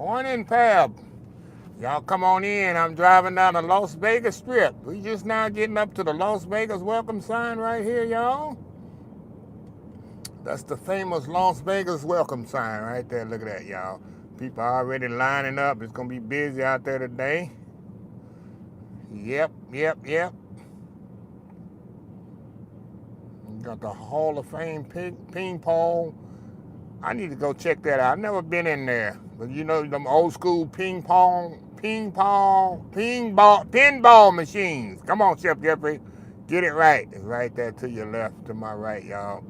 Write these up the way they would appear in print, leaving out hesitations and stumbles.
Morning, Pab. Y'all come on in. I'm driving down the Las Vegas Strip. We just now getting up to the Las Vegas welcome sign right here, y'all. That's the famous Las Vegas welcome sign right there. Look at that, y'all. People are already lining up. It's going to be busy out there today. Yep. You got the Hall of Fame ping pong. I need to go check that out. I've never been in there. But you know them old school pinball machines. Come on, Chef Jeffrey. Get it right. It's right there to your left, to my right, y'all.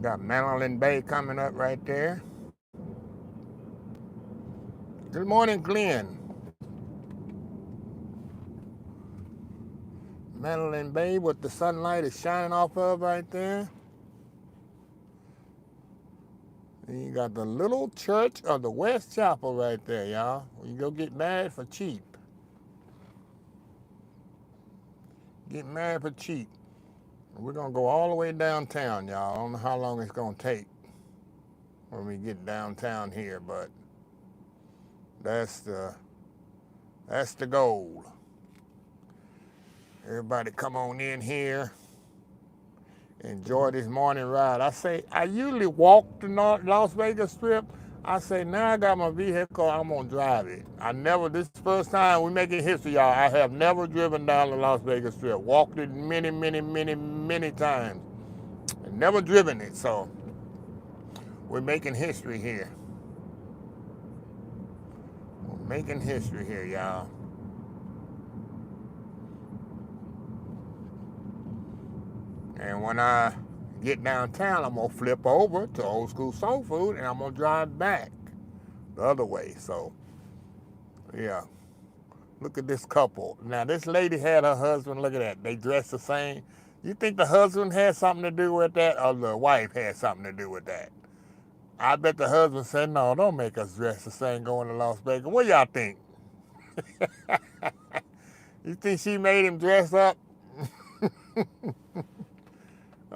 Got Madeline Bay coming up right there. Good morning, Glenn. Madeline Bay, what the sunlight is shining off of right there. And you got the little church of the West Chapel right there, y'all. You go get married for cheap. Get married for cheap. We're going to go all the way downtown, y'all. I don't know how long it's going to take when we get downtown here, but that's the goal. Everybody come on in here. Enjoy this morning ride. I usually walk the Las Vegas Strip. I say, now I got my vehicle, I'm going to drive it. This is the first time we making history, y'all. I have never driven down the Las Vegas Strip. Walked it many times. And never driven it, so we're making history here. We're making history here, y'all. And when I get downtown, I'm going to flip over to Old School Soul Food, and I'm going to drive back the other way. So, yeah. Look at this couple. Now, this lady had her husband. Look at that. They dress the same. You think the husband had something to do with that, or the wife had something to do with that? I bet the husband said, no, don't make us dress the same going to Las Vegas. What y'all think? You think she made him dress up?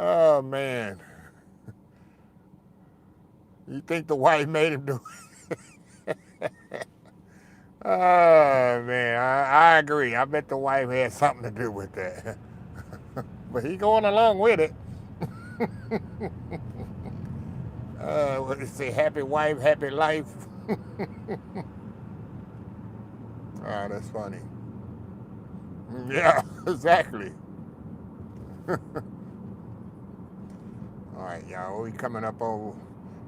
Oh, man. You think the wife made him do it? Oh, man. I agree. I bet the wife had something to do with that. But he going along with it. What they say, happy wife, happy life. Oh, that's funny. Yeah, exactly. All right, y'all, we coming up over.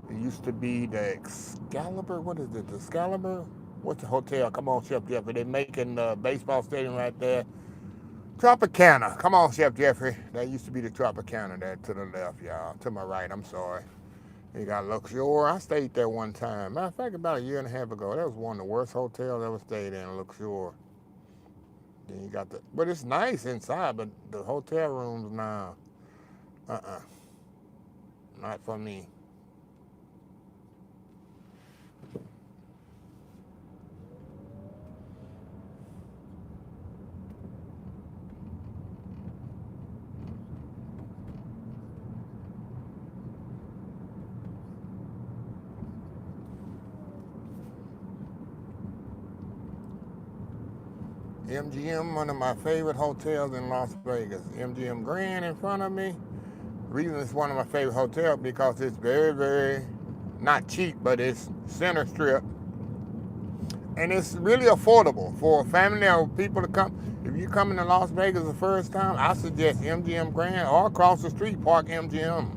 It used to be the Excalibur. What is it? The Excalibur? What's the hotel? Come on, Chef Jeffrey. They're making the baseball stadium right there. Tropicana. Come on, Chef Jeffrey. That used to be the Tropicana there to the left, y'all. To my right, I'm sorry. You got Luxor. I stayed there one time. Matter of fact, about a year and a half ago. That was one of the worst hotels I ever stayed in, Luxor. Then you got but it's nice inside, but the hotel rooms now, not for me. MGM, one of my favorite hotels in Las Vegas. MGM Grand in front of me. The reason it's one of my favorite hotels because it's very, not cheap, but it's center strip. And it's really affordable for a family or people to come. If you're coming to Las Vegas the first time, I suggest MGM Grand or across the street, Park MGM.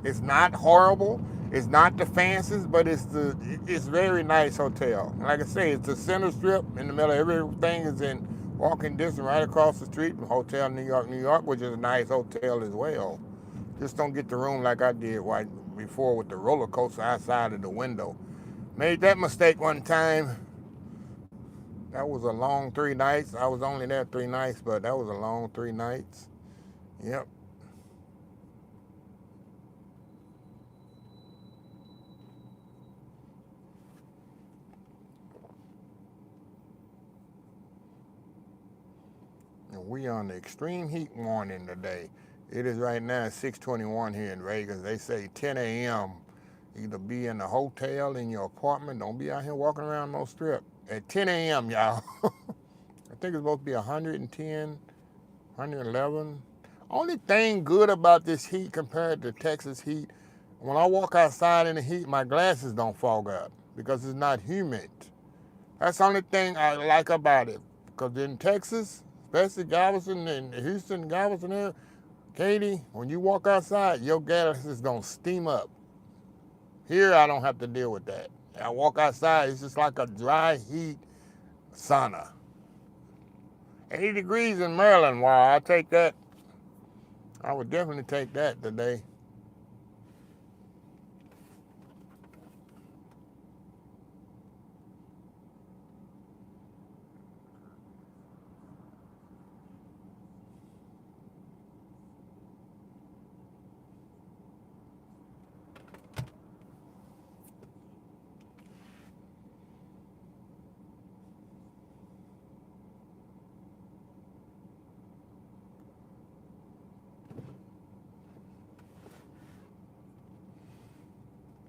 It's not horrible. It's not the fanciest, but it's very nice hotel. Like I say, it's the center strip in the middle. Everything is in walking distance right across the street from Hotel New York, which is a nice hotel as well. Just don't get the room like I did right before with the roller coaster outside of the window. Made that mistake one time. That was a long 3 nights. I was only there 3 nights, but that was a long 3 nights. Yep. We on the extreme heat warning today. It is right now 6:21 here in Vegas. They say 10 a.m. Either be in a hotel, in your apartment. Don't be out here walking around no strip. At 10 a.m., y'all. I think it's supposed to be 110, 111. Only thing good about this heat compared to Texas heat, when I walk outside in the heat, my glasses don't fog up because it's not humid. That's the only thing I like about it. Because in Texas, especially Galveston and Houston, Galveston here, Katy, when you walk outside, your glasses gonna steam up. Here, I don't have to deal with that. I walk outside, it's just like a dry heat sauna. 80 degrees in Maryland, wow, I take that. I would definitely take that today.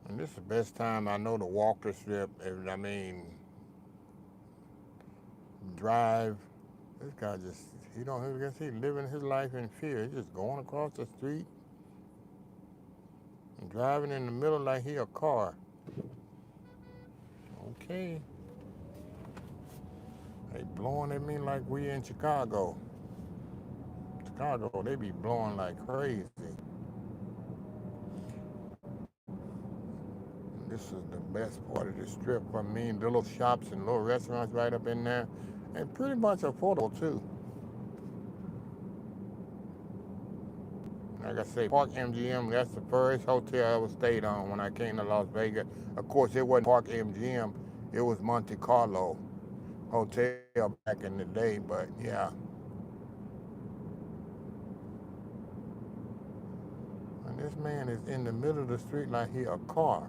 And this is the best time I know to walk the strip. I mean, drive. This guy just, he don't, I guess he's living his life in fear. He's just going across the street and driving in the middle like he a car. Okay. They blowing at me like we in Chicago. Chicago, they be blowing like crazy. This is the best part of the strip for me. The little shops and little restaurants right up in there. And pretty much affordable too. Like I say, Park MGM, that's the first hotel I ever stayed on when I came to Las Vegas. Of course, it wasn't Park MGM. It was Monte Carlo Hotel back in the day, but yeah. And this man is in the middle of the street like he a car.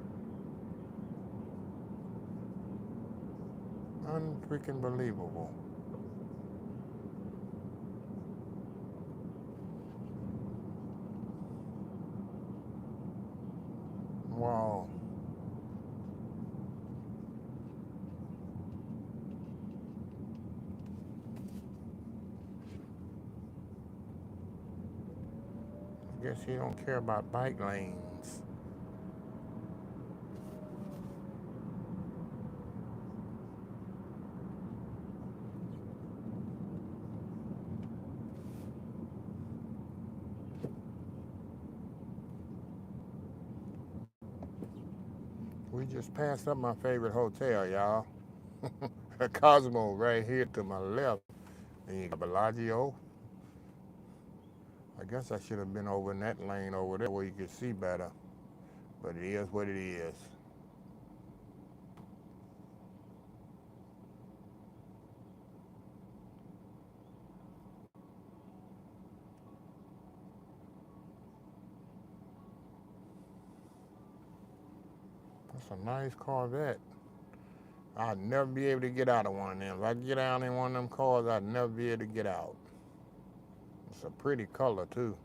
Unfreaking believable. Wow. I guess he don't care about bike lanes. We just passed up my favorite hotel, y'all. Cosmo right here to my left. And you got Bellagio. I guess I should have been over in that lane over there where you could see better. But it is what it is. That's a nice Corvette. I'd never be able to get out of one of them. If I get out in one of them cars, I'd never be able to get out. It's a pretty color too.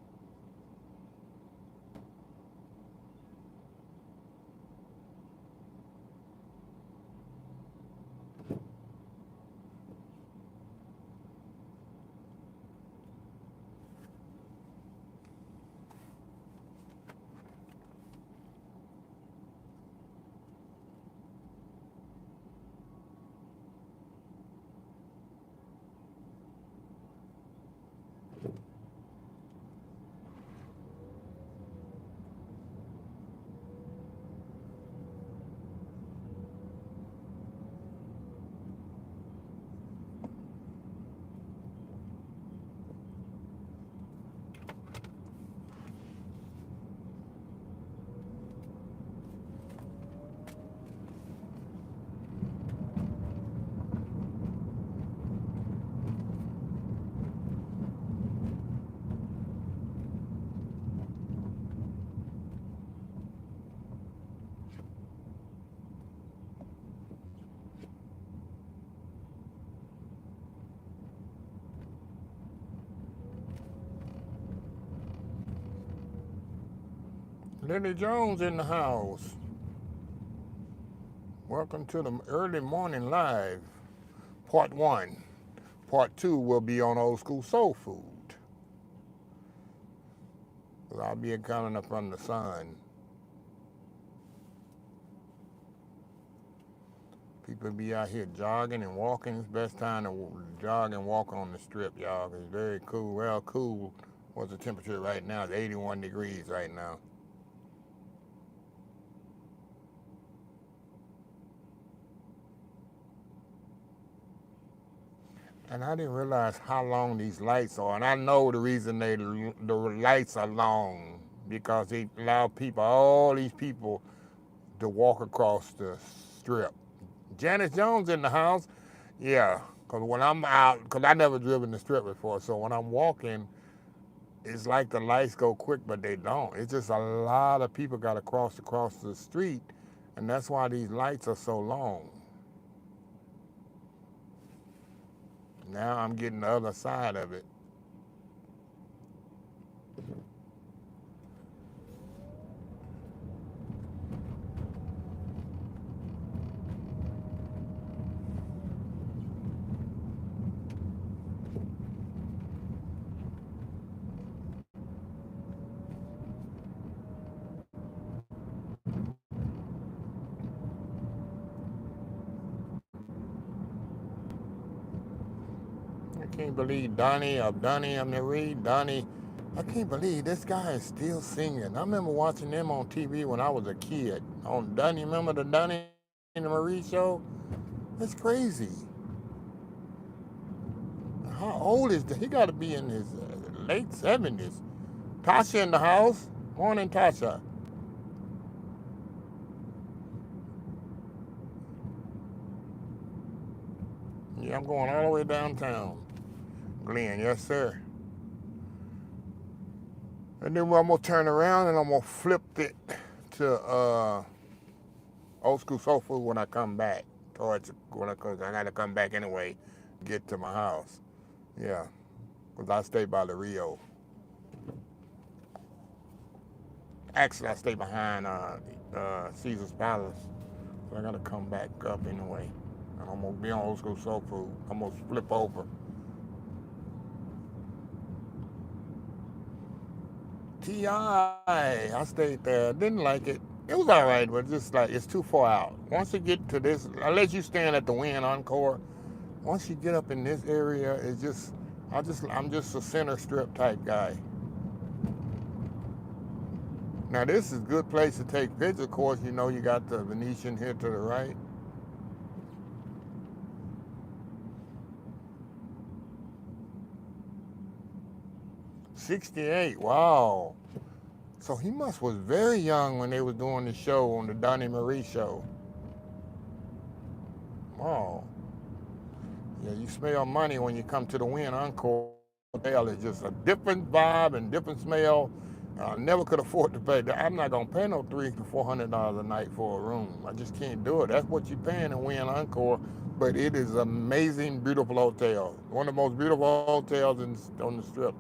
Lenny Jones in the house. Welcome to the early morning live, part 1. Part 2 will be on old school soul food. I'll be coming up from the sun. People be out here jogging and walking. It's the best time to jog and walk on the strip, y'all. It's very cool, real cool. What's the temperature right now? It's 81 degrees right now. And I didn't realize how long these lights are. And I know the reason the lights are long, because they allow people, all these people, to walk across the strip. Janice Jones in the house, yeah. Because when I'm out, because I never driven the strip before, so when I'm walking, it's like the lights go quick, but they don't. It's just a lot of people got to cross across the street, and that's why these lights are so long. Now I'm getting the other side of it. I can't believe Dunny Marie, I can't believe this guy is still singing. I remember watching them on TV when I was a kid. On Dunny, remember the Dunny Marie show? That's crazy. How old is that? He got to be in his late 70s. Tasha in the house. Morning, Tasha. Yeah, I'm going all the way downtown. Glenn, yes, sir. And then I'm going to turn around and I'm going to flip it to old school soul food when I come back. Because I got to come back anyway, get to my house. Yeah, because I stay by the Rio. Actually, I stay behind Caesar's Palace. So I got to come back up anyway. And I'm going to be on old school soul food. I'm going to flip over. I stayed there. Didn't like it. It was all right, but just like it's too far out. Once you get to this, unless you stand at the Wynn Encore, once you get up in this area, it's just I'm just a center strip type guy. Now this is a good place to take pictures. Of course, you know you got the Venetian here to the right. '68. Wow. So he was very young when they was doing the show on the Dunny Marie show. Wow. Yeah, you smell money when you come to the Wynn Encore Hotel. It's just a different vibe and different smell. I never could afford to pay. I'm not gonna pay no $300 to $400 a night for a room. I just can't do it. That's what you're paying in Wynn Encore, but it is an amazing, beautiful hotel. One of the most beautiful hotels on the strip.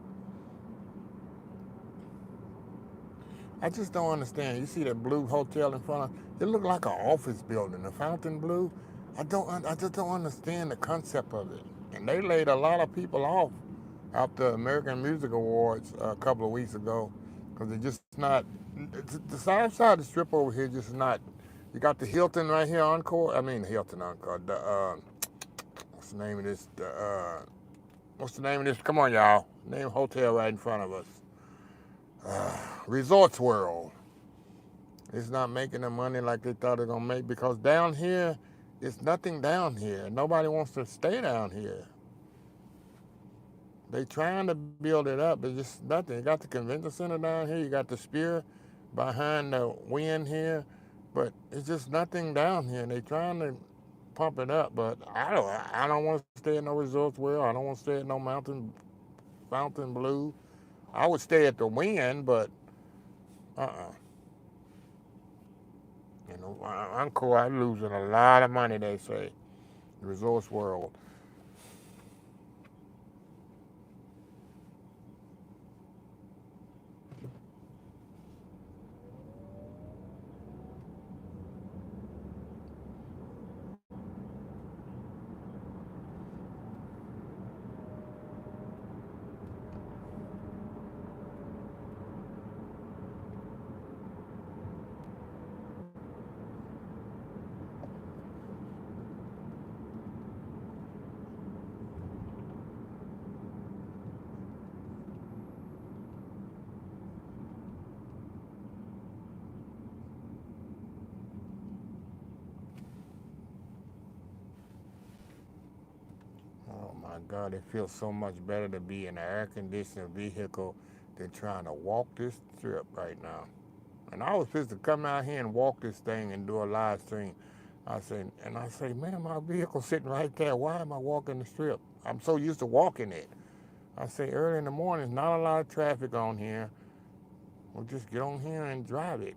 I just don't understand. You see that blue hotel in front of it? Look like an office building. The fountain blue. I just don't understand the concept of it. And they laid a lot of people off after American Music Awards a couple of weeks ago because it's just not. The south side of the strip over here just not. You got the Hilton right here, Encore. I mean the Hilton Encore. What's the name of this? What's the name of this? Come on, y'all. Name hotel right in front of us. Resorts World. It's not making the money like they thought it was gonna make because down here, it's nothing down here. Nobody wants to stay down here. They trying to build it up, but just nothing. You got the convention center down here. You got the Spear behind the Wynn here, but it's just nothing down here. And they trying to pump it up, but I don't want to stay at no Resorts World. I don't want to stay at no Fountain Blue. I would stay at the Wynn, but You know, Encore, I'm losing a lot of money, they say. Resorts World. my God, it feels so much better to be in an air-conditioned vehicle than trying to walk this strip right now. And I was supposed to come out here and walk this thing and do a live stream. I say, man, my vehicle's sitting right there. Why am I walking the strip? I'm so used to walking it. I say, early in the morning, not a lot of traffic on here. We'll just get on here and drive it.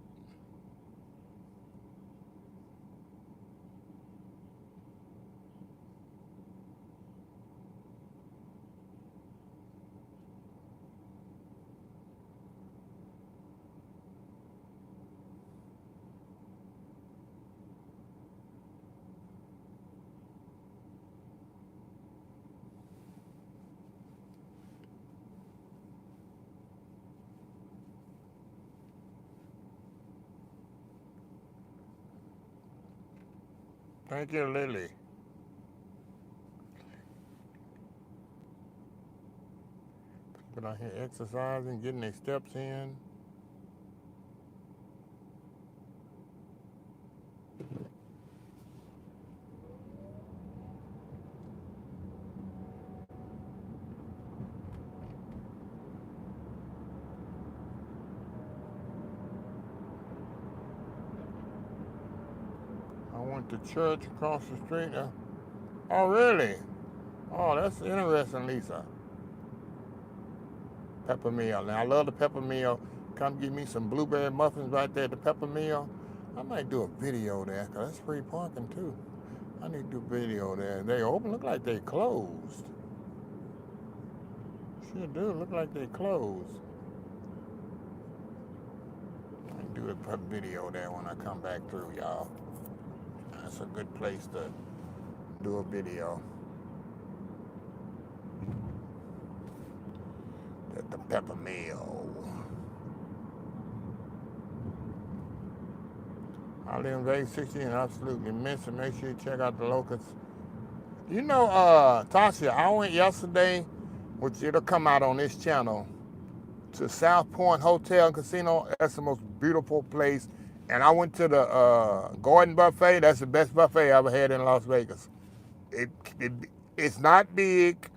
Thank you, Lily. People out here exercising, getting their steps in. I went to church across the street. Oh, really? Oh, that's interesting, Lisa. Pepper meal. Now, I love the pepper meal. Come get me some blueberry muffins right there at the pepper meal. I might do a video there, because that's free parking, too. I need to do a video there. They open, look like they closed. Sure do, look like they closed. I can do a video there when I come back through, y'all. That's a good place to do a video. At the pepper mill. I live in Vegas 60 and absolutely miss it. Make sure you check out the locals. You know, Tasha, I went yesterday, which it'll come out on this channel, to South Point Hotel and Casino. That's the most beautiful place. And I went to the Gordon Buffet. That's the best buffet I ever had in Las Vegas. It's not big.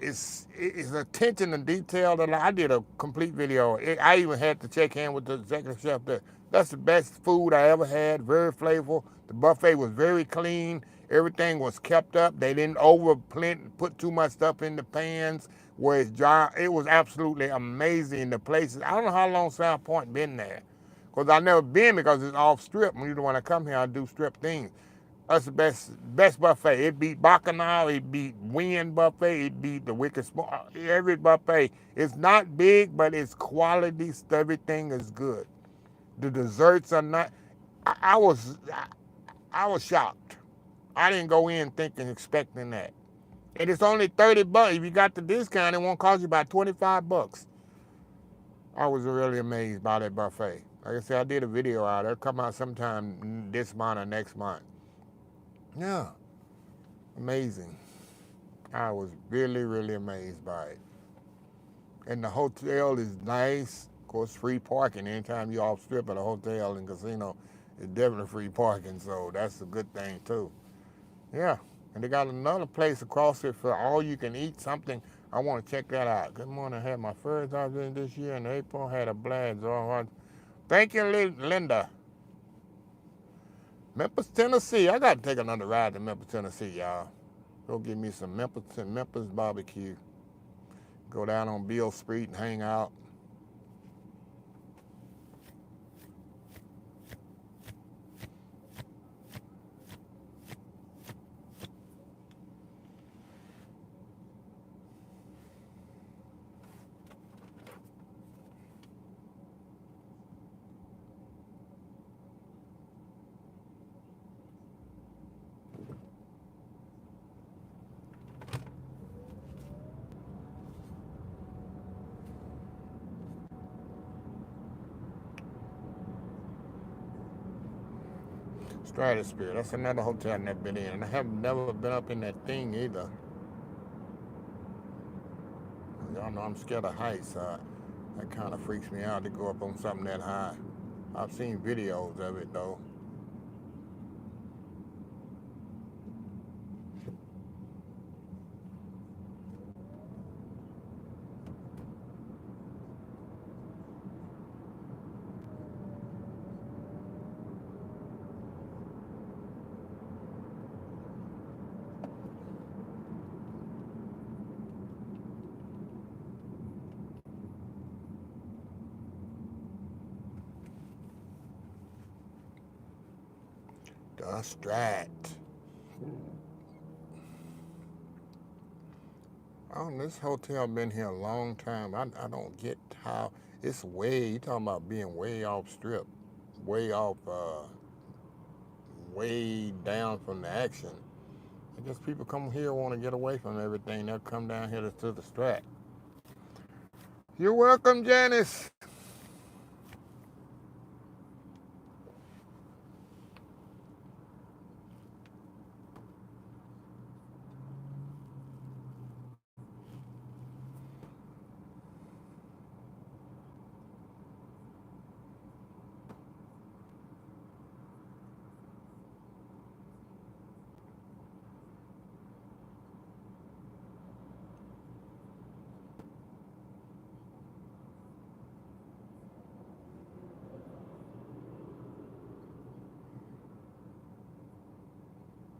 It's attention to detail. I did a complete video. I even had to check in with the executive chef there. That's the best food I ever had. Very flavorful. The buffet was very clean. Everything was kept up. They didn't put too much stuff in the pans where it's dry. It was absolutely amazing. The places. I don't know how long South Point been there, because I've never been because it's off strip. When you want to come here, I do strip things. That's the best buffet. It beat Bacchanal, it beat Wynn buffet, it beat the Wicked Small. Every buffet. It's not big, but it's quality. Everything is good. The desserts are not. I was shocked. I didn't go in expecting that. And it's only $30. If you got the discount, it won't cost you about $25. I was really amazed by that buffet. Like I said, I did a video out. It'll come out sometime this month or next month. Yeah, amazing. I was really, really amazed by it. And the hotel is nice. Of course, free parking. Anytime you're off strip at a hotel and casino, it's definitely free parking. So that's a good thing, too. Yeah. And they got another place across it for all you can eat something. I want to check that out. Good morning. I had my first outing this year in April. Had a blast. Thank you, Linda. Memphis, Tennessee. I got to take another ride to Memphis, Tennessee, y'all. Go get me some Memphis barbecue. Go down on Beale Street and hang out. Stratosphere. That's another hotel I've never been in. And I have never been up in that thing either. Y'all know I'm scared of heights. That kind of freaks me out to go up on something that high. I've seen videos of it, though. A Strat. Oh, this hotel been here a long time. I don't get how it's way. You talking about being way off strip, way off, way down from the action. I guess people come here want to get away from everything. They'll come down here to the Strat. You're welcome, Janice.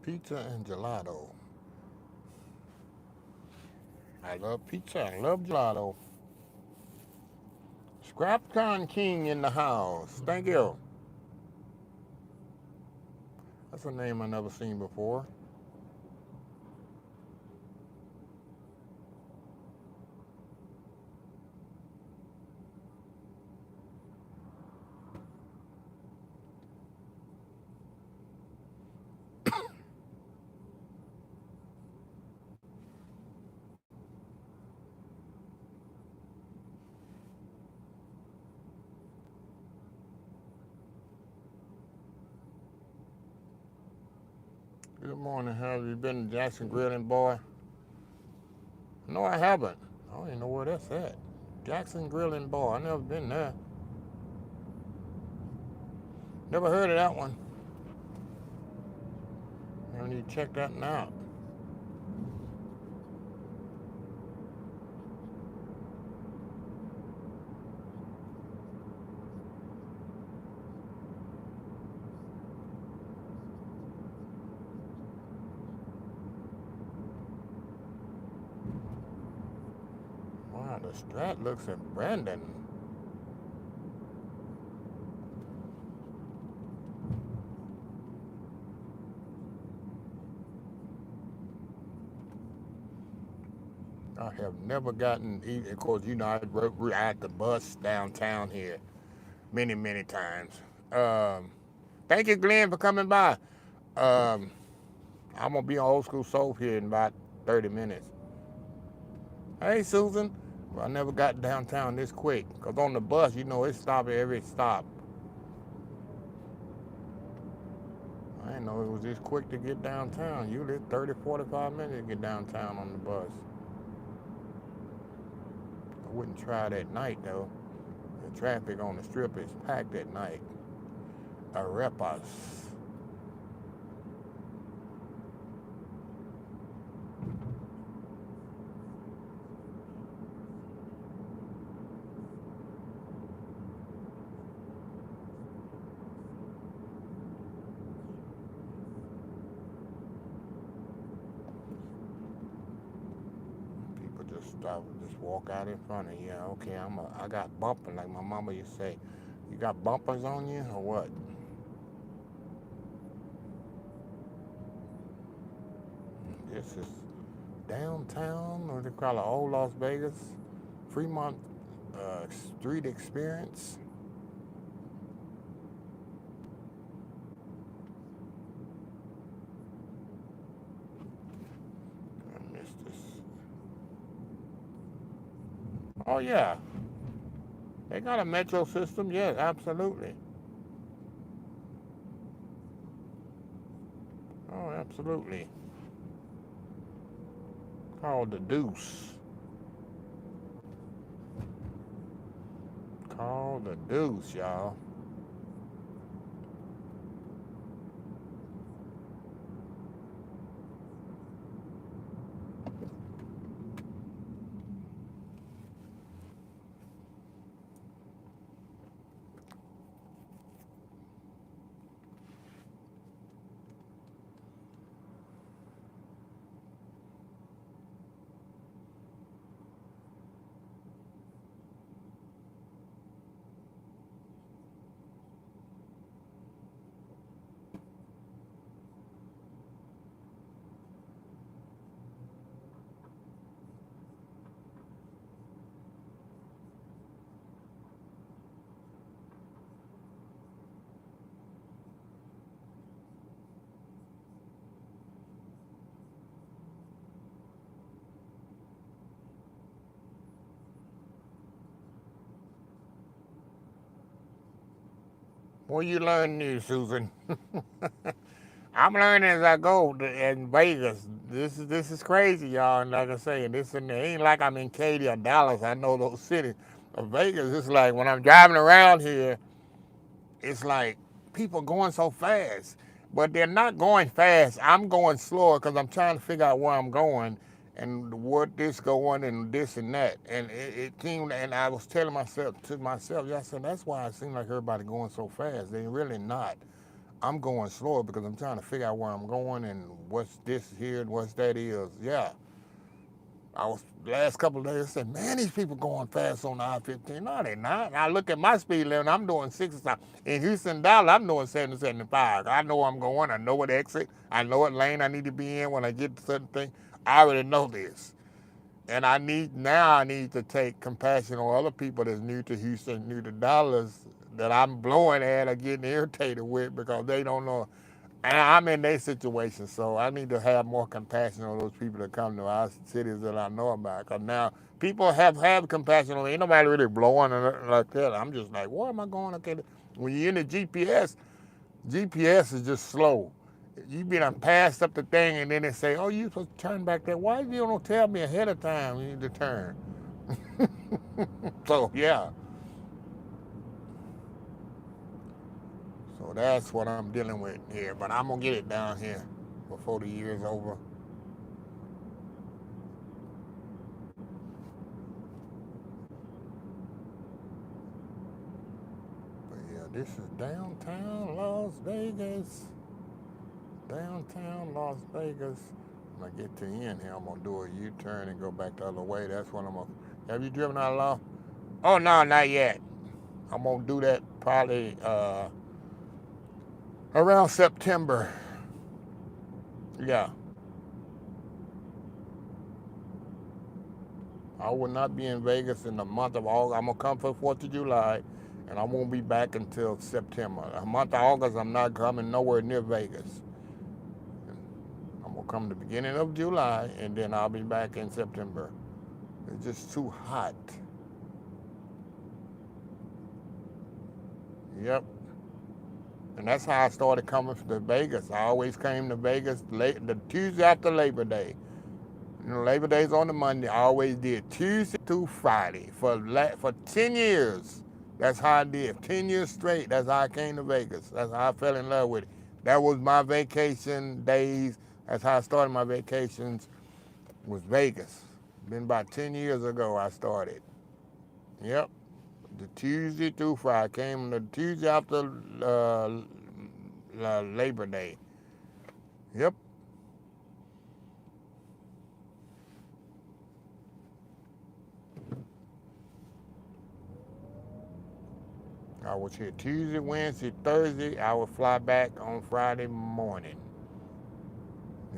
Pizza and gelato. I love pizza. I love gelato. Scrapcon King in the house. Thank you. That's a name I never seen before. Good morning. Have you been to Jackson Grilling, boy? No, I haven't. I don't even know where that's at. Jackson Grilling, boy. I never been there. Never heard of that one. I need to check that one out. Wow, the Strat looks at Brandon. I have never gotten, of course, you know, I ride the bus downtown here many, many times. Thank you, Glenn, for coming by. Um, I'm going to be on Old School Soul here in about 30 minutes. Hey, Susan. Well, I never got downtown this quick. Because on the bus, you know, it stopped at every stop. I didn't know it was this quick to get downtown. Usually 30, 45 minutes to get downtown on the bus. I wouldn't try it at night, though. The traffic on the strip is packed at night. Arepas. People just stop, just walk out in front of you. Yeah, okay, I got bumping, like my mama used to say. You got bumpers on you or what? This is downtown, what they call it, old Las Vegas, Fremont Street Experience. I missed this. Oh yeah, they got a metro system. Yes, absolutely. Oh, absolutely. Called the Deuce. Called the Deuce, y'all. What you learn new, Susan? I'm learning as I go in Vegas. This is crazy, y'all. And like I say, this and it ain't like I'm in Katy or Dallas. I know those cities. But Vegas, it's like when I'm driving around here, it's like people going so fast, but they're not going fast. I'm going slower because I'm trying to figure out where I'm going and what this going and this and that. And it seemed, and I was telling myself, yeah, I said that's why it seems like everybody going so fast. They really not. I'm going slower because I'm trying to figure out where I'm going and what's this here and what's that is. Yeah. I was last couple of days. I said, man, these people going fast on the I-15. No, they not. I look at my speed limit. I'm doing 60. In Houston, Dallas, I'm doing 70, 75. I know where I'm going. I know what exit. I know what lane I need to be in when I get to certain thing. I already know this, and I need to take compassion on other people that's new to Houston, new to Dallas, that I'm blowing at or getting irritated with because they don't know. And I'm in their situation, so I need to have more compassion on those people that come to our cities that I know about. Because now people have compassion on me. Ain't nobody really blowing like that. I'm just like, where am I going? Okay, when you're in the GPS is just slow. You be done passed up the thing, and then they say, oh, you supposed to turn back there. Why you don't tell me ahead of time you need to turn? So, yeah. So that's what I'm dealing with here. But I'm going to get it down here before the year's over. But yeah, this is downtown Las Vegas. Downtown Las Vegas. When I get to the end here, I'm going to do a U-turn and go back the other way. That's what I'm going to. Have you driven out of Las? Oh, no, not yet. I'm going to do that probably around September. Yeah. I will not be in Vegas in the month of August. I'm going to come for 4th of July, and I won't be back until September. The month of August, I'm not coming nowhere near Vegas. I'm going to come the beginning of July, and then I'll be back in September. It's just too hot. Yep. And that's how I started coming to Vegas. I always came to Vegas the Tuesday after Labor Day. You know, Labor Day's on the Monday. I always did Tuesday through Friday for 10 years. That's how I did. 10 years straight. That's how I came to Vegas. That's how I fell in love with it. That was my vacation days. That's how I started my vacations, was Vegas. Been about 10 years ago I started. Yep. The Tuesday through Friday. Came the Tuesday after Labor Day. Yep. I was here Tuesday, Wednesday, Thursday. I would fly back on Friday morning.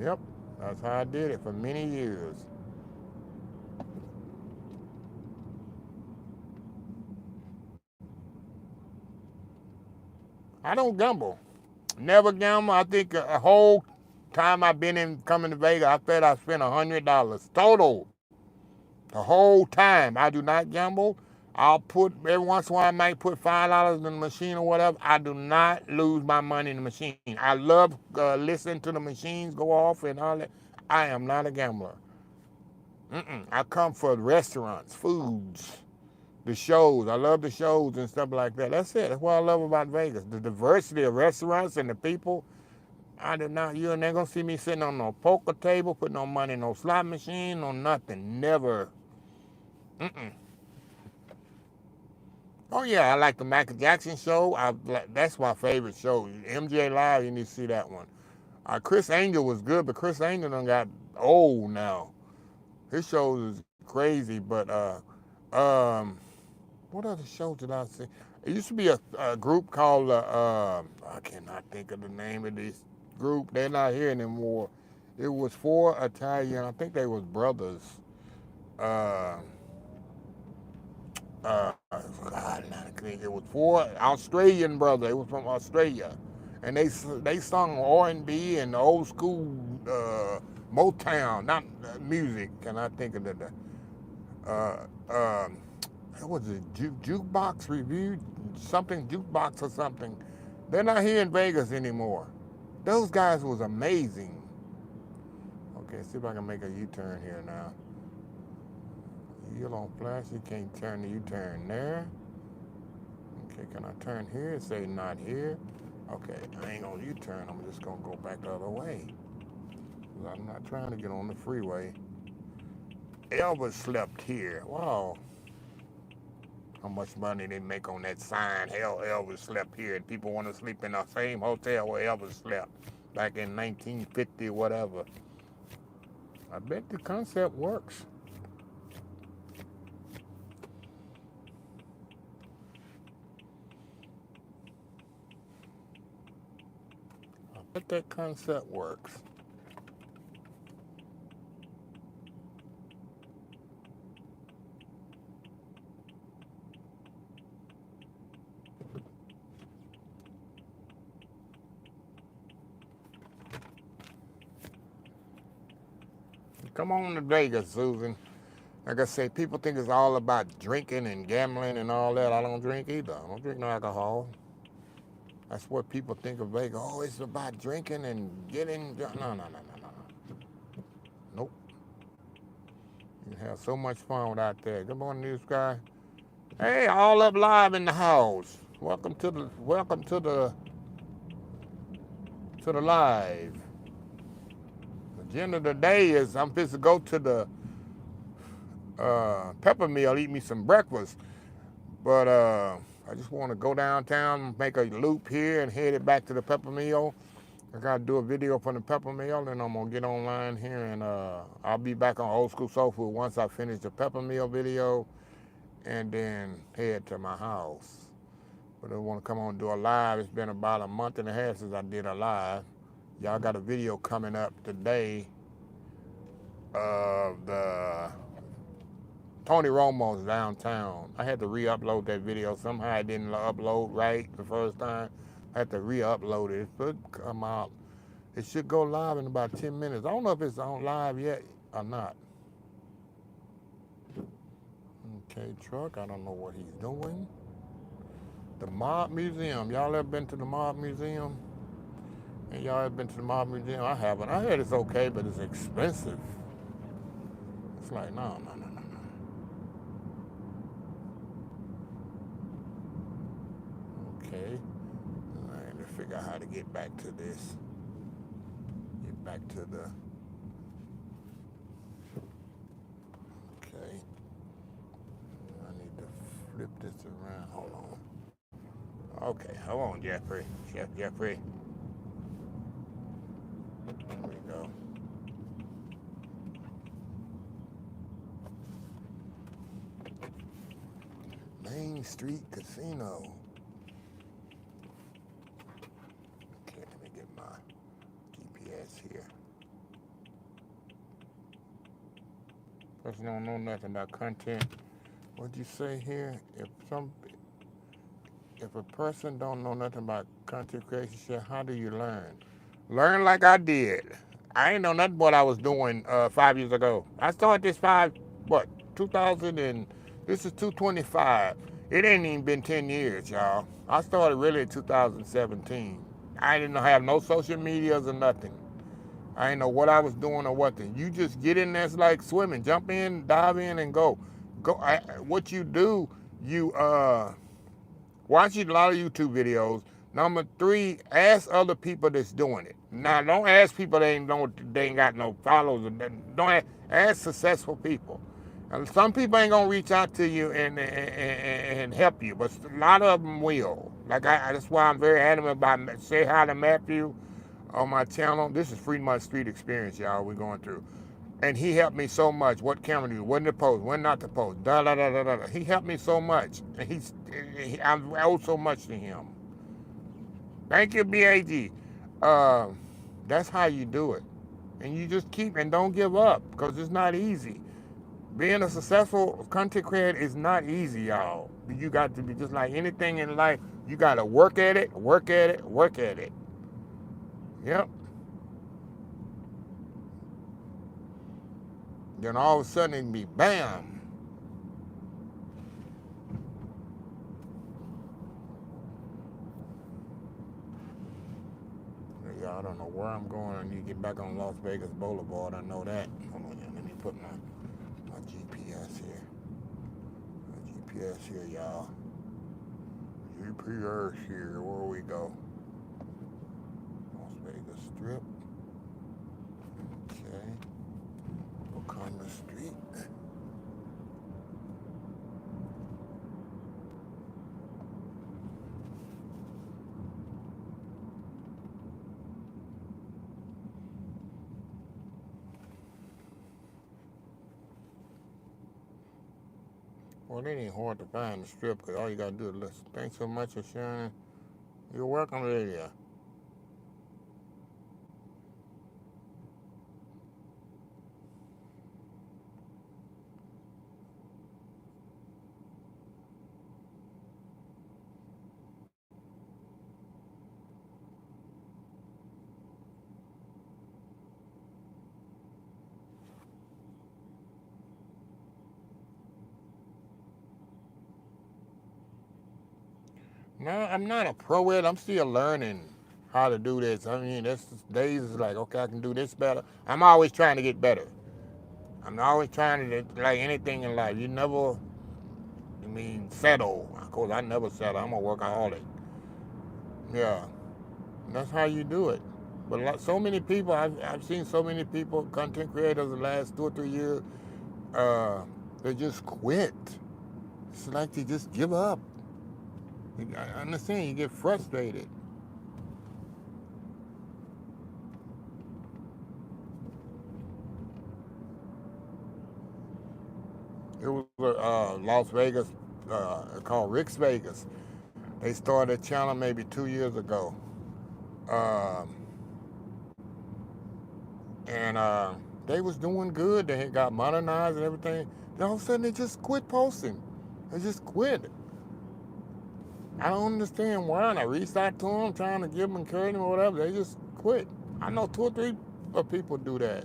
Yep. That's how I did it for many years. I don't gamble. Never gamble. I think a whole time I've been in coming to Vegas, I bet I spent $100 total. The whole time. I do not gamble. I'll put every once in a while I might put $5 in the machine or whatever. I do not lose my money in the machine. I love listening to the machines go off and all that. I am not a gambler. I come for restaurants, foods, the shows. I love the shows and stuff like that. That's it. That's what I love about Vegas. The diversity of restaurants and the people. I did not. You and they're gonna see me sitting on no poker table, putting no money in no slot machine, no nothing. Never. Mm-mm. Oh yeah, I like the Michael Jackson show. That's my favorite show. MJ Live, you need to see that one. Chris Angel was good, but Chris Angel done got old now. His shows is crazy, but what other shows did I see? It used to be a group called I cannot think of the name of this group. They're not here anymore. It was four Italian. I think they was brothers. Uh, God, it was four Australian brothers. They was from Australia, and they sung R&B and old school Motown, not music. Can I think of the uh, um, what was it, jukebox review, something jukebox or something. They're not here in Vegas anymore. Those guys was amazing. Okay, see if I can make a U-turn here now. Yellow flash, you can't turn the U-turn there. Okay, can I turn here? It say not here. Okay, I ain't gonna U-turn. I'm just gonna go back the other way. I'm not trying to get on the freeway. Elvis slept here. Wow. How much money they make on that sign? Hell, Elvis slept here, and people want to sleep in the same hotel where Elvis slept back in 1950, whatever. I bet the concept works. I bet that concept works. Come on to Vegas, Susan. Like I say, people think it's all about drinking and gambling and all that. I don't drink either. I don't drink no alcohol. That's what people think of Vegas. Oh, it's about drinking and getting... No. Nope. You have so much fun without that. Good morning, news guy. Hey, all up live in the house. Welcome to the live. The agenda of the day is I'm supposed to go to the pepper mill, eat me some breakfast. But I just want to go downtown, make a loop here, and head it back to the pepper mill. I got to do a video from the pepper mill, and I'm going to get online here, and I'll be back on Old School Soul Food once I finish the pepper mill video, and then head to my house. But I want to come on and do a live. It's been about a month and a half since I did a live. Y'all got a video coming up today of the Tony Romo's downtown. I had to re-upload that video. Somehow I didn't upload right the first time. I had to re-upload it. It should come out. It should go live in about 10 minutes. I don't know if it's on live yet or not. Okay, truck. I don't know what he's doing. The Mob Museum. Y'all ever been to the Mob Museum? And y'all ever been to the Mob Museum? I haven't. I heard it's okay, but it's expensive. It's like, no. Okay. I had to figure out how to get back to this. Get back to the... Okay. I need to flip this around. Hold on. Okay, hold on, Jeffrey. Chef Jeffrey. There we go. Main Street Casino. Okay, let me get my GPS here. Person don't know nothing about content. What'd you say here? If a person don't know nothing about content creation, how do you learn? Learn like I did. I ain't know nothing what I was doing 5 years ago. I started this 2000 and this is 225. It ain't even been 10 years, y'all. I started really in 2017. I didn't have no social medias or nothing. I didn't know what I was doing or what. You just get in there, it's like swimming. Jump in, dive in, and go. What you do, you watch a lot of YouTube videos. Number 3, ask other people that's doing it. Now, don't ask people they ain't got no followers. Don't ask successful people. And some people ain't gonna reach out to you and help you, but a lot of them will. That's why I'm very adamant about say hi to Matthew on my channel. This is Fremont Street Experience, y'all. We're going through. And he helped me so much. What camera to use, when to post, when not to post. He helped me so much. And I owe so much to him. Thank you, BAG. That's how you do it. And you just keep and don't give up because it's not easy. Being a successful content creator is not easy, y'all. You got to be just like anything in life. You got to work at it. Yep. Then all of a sudden it'd be bam. I don't know where I'm going. I need to get back on Las Vegas Boulevard. I know that. Hold on, let me put my GPS here. My GPS here, y'all. GPS here. Where we go? Las Vegas Strip. Okay. O'Connor Street. Well, it ain't hard to find the strip because all you got to do is listen. Thanks so much for sharing. You're welcome, Lydia. No, I'm not a pro at it. I'm still learning how to do this. I mean, that's days is like, okay, I can do this better. I'm always trying to get better. I'm always trying to, like anything in life. You never, settle. Of course, I never settle. I'm a workaholic. Yeah, that's how you do it. But so many people, I've seen so many people, content creators, the last 2 or 3 years, uh, they just quit. It's like they just give up. I understand you get frustrated. It was Las Vegas, called Rick's Vegas. They started a channel maybe 2 years ago. Um, and they was doing good. They had got modernized and everything. Then all of a sudden they just quit posting. They just quit. I don't understand why. And I reached out to them trying to give them encouragement or whatever. They just quit. I know 2 or 3 people do that.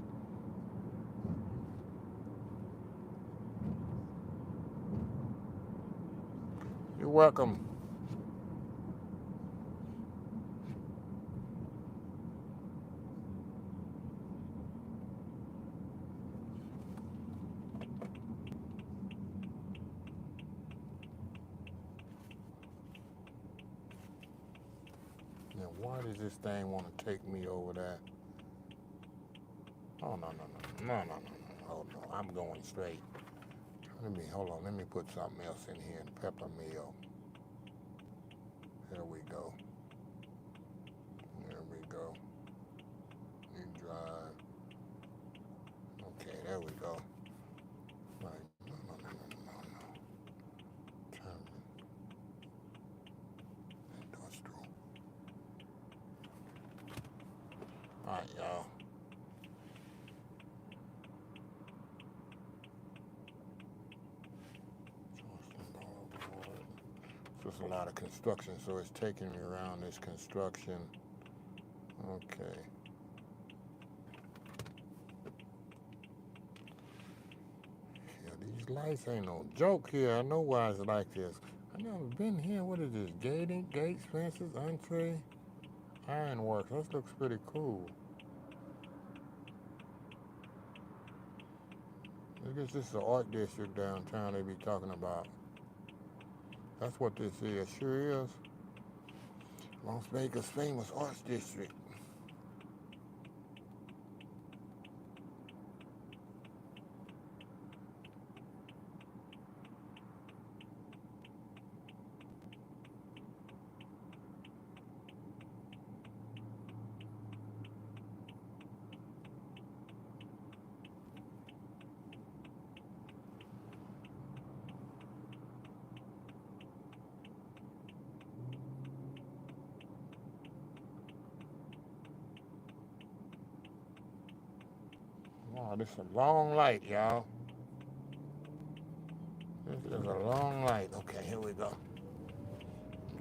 You're welcome. Now, why does this thing want to take me over there? Oh, no, no, no, no, no, no, no. Hold on. I'm going straight. Hold on. Let me put something else in here. Pepper meal. There we go. There we go. You drive. Okay, there we go. Right. No, no, no, no, no, no. Turn industrial. All right, y'all. There's a lot of construction, so it's taking me around this construction. Okay. Yeah, these lights ain't no joke here. I know why it's like this. I never been here. What is this? Gating, gates, fences, entree, ironworks. This looks pretty cool. I guess this is an art district downtown they be talking about. That's what this is. Sure is. Las Vegas famous arts district. Wow, this is a long light, y'all. This is a long light. Okay, here we go.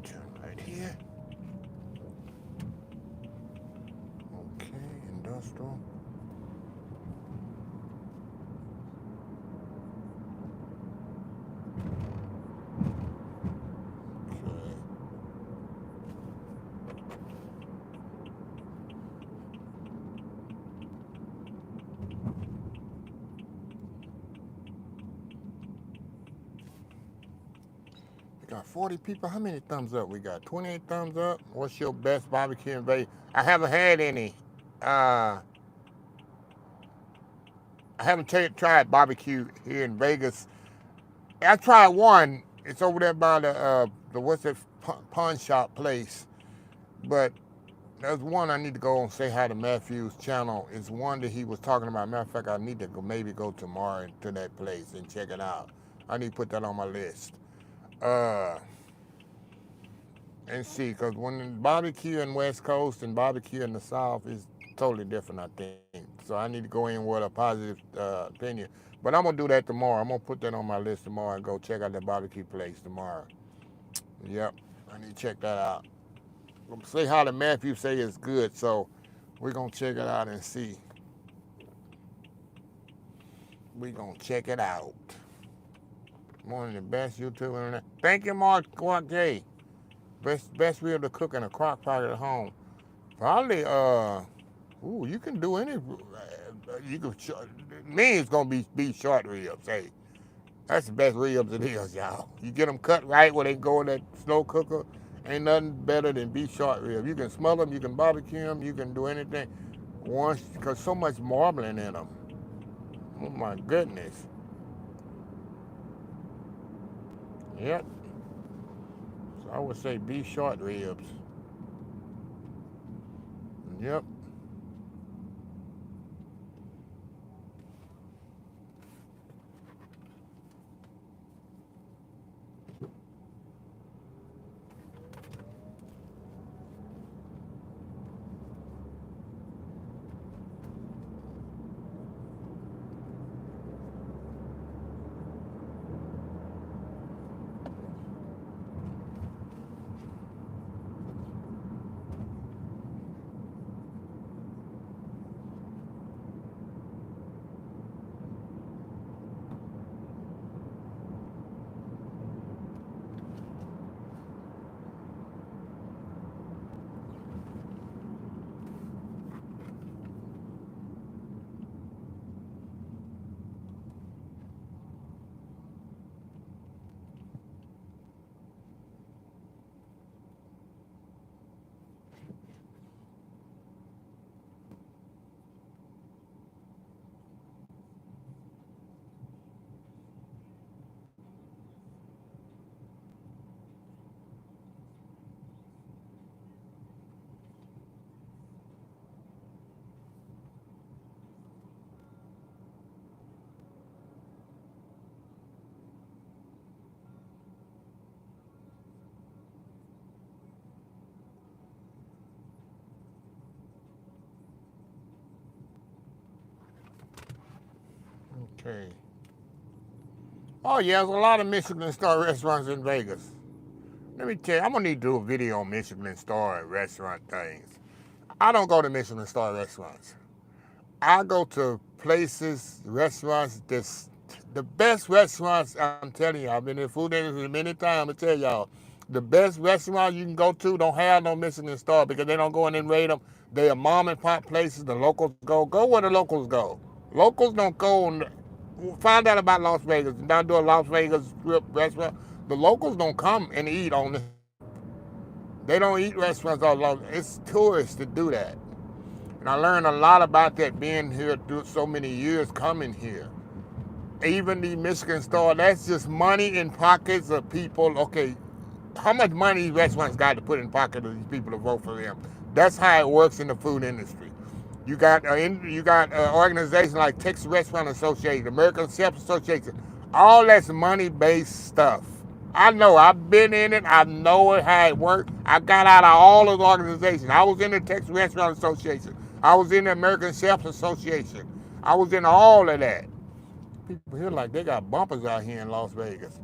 Turn right here. Okay, industrial. Okay. We got 40 people. How many thumbs up we got? 28 thumbs up. What's your best barbecue in Vegas? I haven't had any. I haven't tried barbecue here in Vegas. I tried one. It's over there by the what's that pawn shop place. But there's one I need to go and say hi to Matthew's channel. It's one that he was talking about. Matter of fact, I need to maybe go tomorrow to that place and check it out. I need to put that on my list. Uh, and see, because when barbecue in West Coast and barbecue in the South is totally different, I think. So I need to go in with a positive opinion. But I'm gonna do that tomorrow. I'm gonna put that on my list tomorrow and go check out that barbecue place tomorrow. Yep, I need to check that out. Say how the Matthew say it's good, so we're gonna check it out and see. We're gonna check it out. One of the best YouTubers. Thank you, Mark J. Best rib to cook in a crock pot at home. Probably, you can do any. You can. Me, it's gonna be beef short ribs. Hey, that's the best ribs it is, y'all. You get them cut right where they go in that slow cooker. Ain't nothing better than beef short ribs. You can smell them, you can barbecue them, you can do anything. Once, because so much marbling in them. Oh my goodness. Yep. So I would say beef short ribs. Yep. Okay. Oh yeah, there's a lot of Michelin star restaurants in Vegas. Let me tell you, I'm gonna need to do a video on Michelin star restaurant things. I don't go to Michelin star restaurants. I go to places, restaurants that's the best restaurants. I'm telling you, I've been in the food industry many times. I tell y'all, the best restaurants you can go to don't have no Michelin star because they don't go in and rate them. They are mom and pop places. The locals go. Go where the locals go. Locals don't go. Find out about Las Vegas. Down to a Las Vegas strip restaurant. The locals don't come and eat on the strip. They don't eat restaurants all over. It's tourists to do that. And I learned a lot about that being here through so many years coming here. Even the Michigan store, that's just money in pockets of people. Okay, how much money these restaurants got to put in pocket of these people to vote for them? That's how it works in the food industry. You got organizations like Texas Restaurant Association, American Chef Association. All that's money-based stuff. I know. I've been in it. I know how it works. I got out of all those organizations. I was in the Texas Restaurant Association. I was in the American Chef Association. I was in all of that. People here like they got bumpers out here in Las Vegas.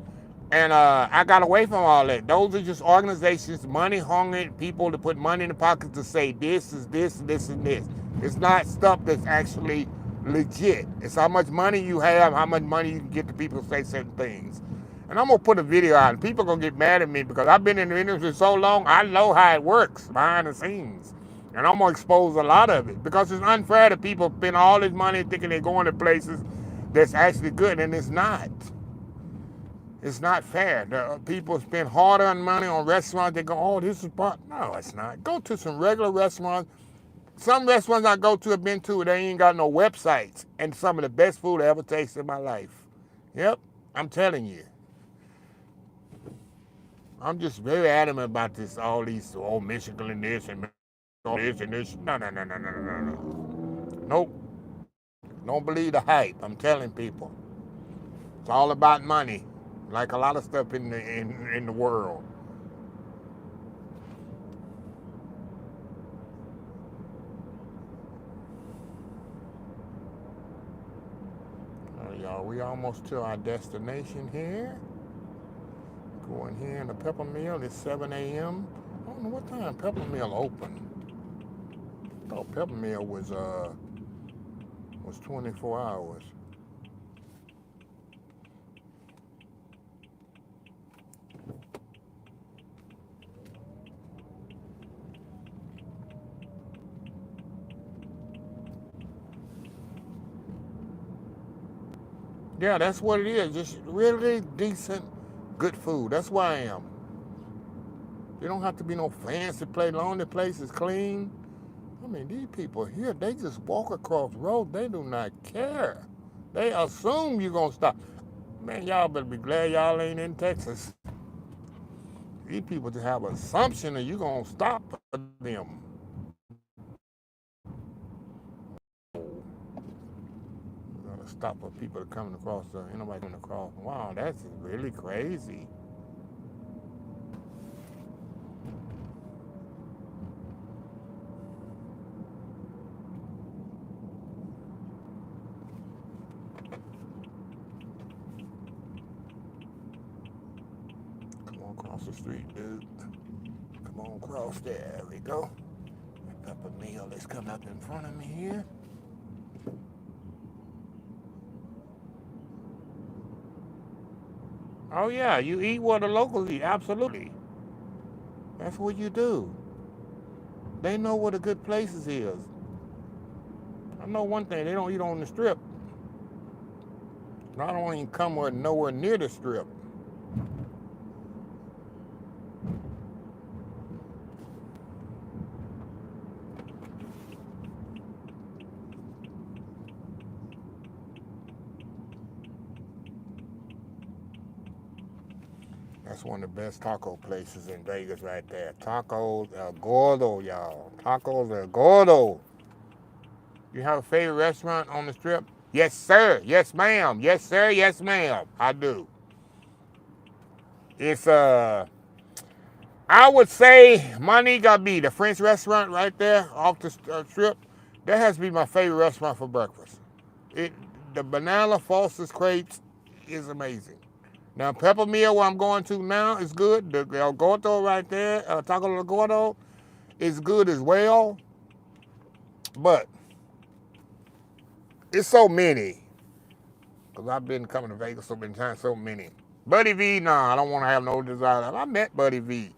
And I got away from all that. Those are just organizations, money-hungry people to put money in the pockets to say this is this, this and this. It's not stuff that's actually legit. It's how much money you have, how much money you can get the people to say certain things. And I'm going to put a video out, and people are going to get mad at me because I've been in the industry so long, I know how it works behind the scenes. And I'm going to expose a lot of it because it's unfair that people spend all this money thinking they're going to places that's actually good, and it's not. It's not fair. People spend hard-earned money on restaurants. They go, oh, this is part. No, it's not. Go to some regular restaurants. Some restaurants I go to have been to, they ain't got no websites. And some of the best food I ever tasted in my life. Yep, I'm telling you. I'm just very adamant about this, all these, oh, Michigan and this and this and this. No, no, no, no, no, no, no. Nope. Don't believe the hype. I'm telling people. It's all about money, like a lot of stuff in the world. Y'all, we almost to our destination here. Going here in the Pepper Mill. It's 7 a.m. I don't know what time Pepper Mill opened. I thought Pepper Mill was 24 hours. Yeah, that's what it is. Just really decent, good food. That's where I am. You don't have to be no fancy place. Long the place is clean. I mean, these people here, they just walk across the road. They do not care. They assume you're going to stop. Man, y'all better be glad y'all ain't in Texas. These people just have an assumption that you're going to stop for them. You're going to stop for people coming across. Ain't nobody coming across. Wow, that's really crazy. Across the street, dude. Come on, cross there. There we go. Pepper Mill is coming up in front of me here. Oh yeah, you eat what the locals eat. Absolutely. That's what you do. They know what a good places is. I know one thing, they don't eat on the strip. I don't even come nowhere near the strip. That's one of the best taco places in Vegas right there. Tacos El Gordo, y'all. Tacos El Gordo. You have a favorite restaurant on the strip? Yes, sir. Yes, ma'am. Yes, sir. Yes, ma'am. I do. It's, I would say money gotta be the French restaurant right there off the strip. That has to be my favorite restaurant for breakfast. The banana Foster's crepes is amazing. Now, Pepper Mill, where I'm going to now, is good. The El Gordo right there, Taco El Gordo, is good as well. But it's so many. Because I've been coming to Vegas so many times, so many. Buddy V, nah, I don't want to have no desire. I met Buddy V.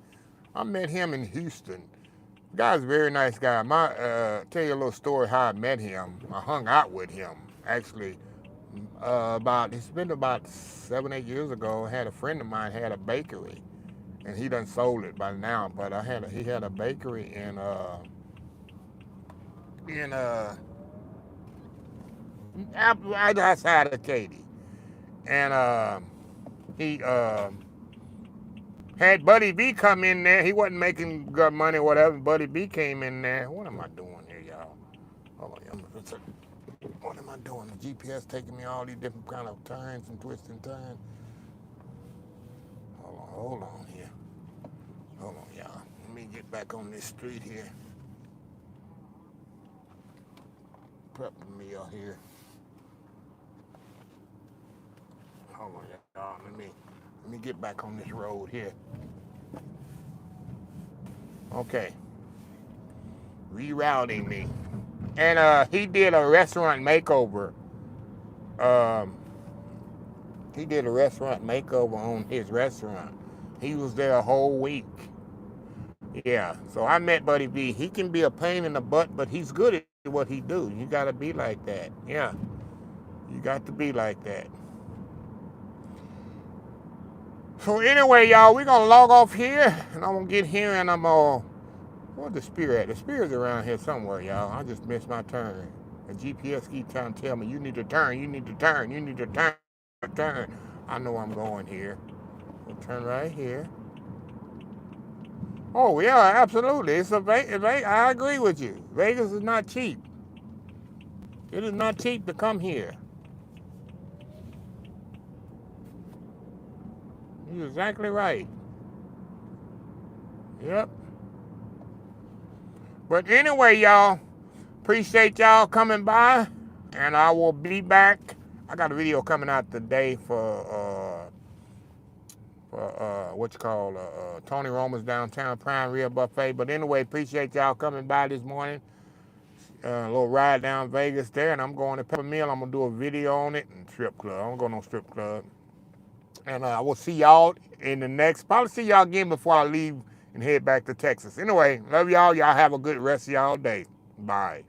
I met him in Houston. The guy's a very nice guy. Tell you a little story how I met him. I hung out with him, actually. It's been about 7, 8 years ago. I had a friend of mine had a bakery, and he done sold it by now. But he had a bakery in right outside of Katy, and he had Buddy B come in there. He wasn't making good money or whatever. Buddy B came in there. What am I doing here, y'all? Hold on, what am I doing? The GPS taking me all these different kind of turns and twists and turns. Hold on here. Hold on, y'all. Let me get back on this street here. Pepper Mill here. Hold on, y'all. Let me get back on this road here. Okay. Rerouting me. And he did a restaurant makeover. He did a restaurant makeover on his restaurant. He was there a whole week. Yeah, so I met Buddy V. He can be a pain in the butt, but he's good at what he do. You gotta be like that. Yeah, you got to be like that. So anyway, y'all, we're gonna log off here, and I'm gonna get here, and I'm where's the spear at? The spear's around here somewhere, y'all. I just missed my turn. The GPS keeps trying to tell me, you need to turn, you need to turn, you need to turn. I know I'm going here. We'll turn right here. Oh, yeah, absolutely. It's I agree with you. Vegas is not cheap. It is not cheap to come here. You're exactly right. Yep. But anyway, y'all, appreciate y'all coming by, and I will be back. I got a video coming out today for Tony Roma's Downtown Prime Rib Buffet. But anyway, appreciate y'all coming by this morning. A little ride down Vegas there, and I'm going to Peppermill. I'm gonna do a video on it and strip club. I'm going to no strip club, and I will see y'all in the next. Probably see y'all again before I leave and head back to Texas. Anyway, love y'all. Y'all have a good rest of y'all day. Bye.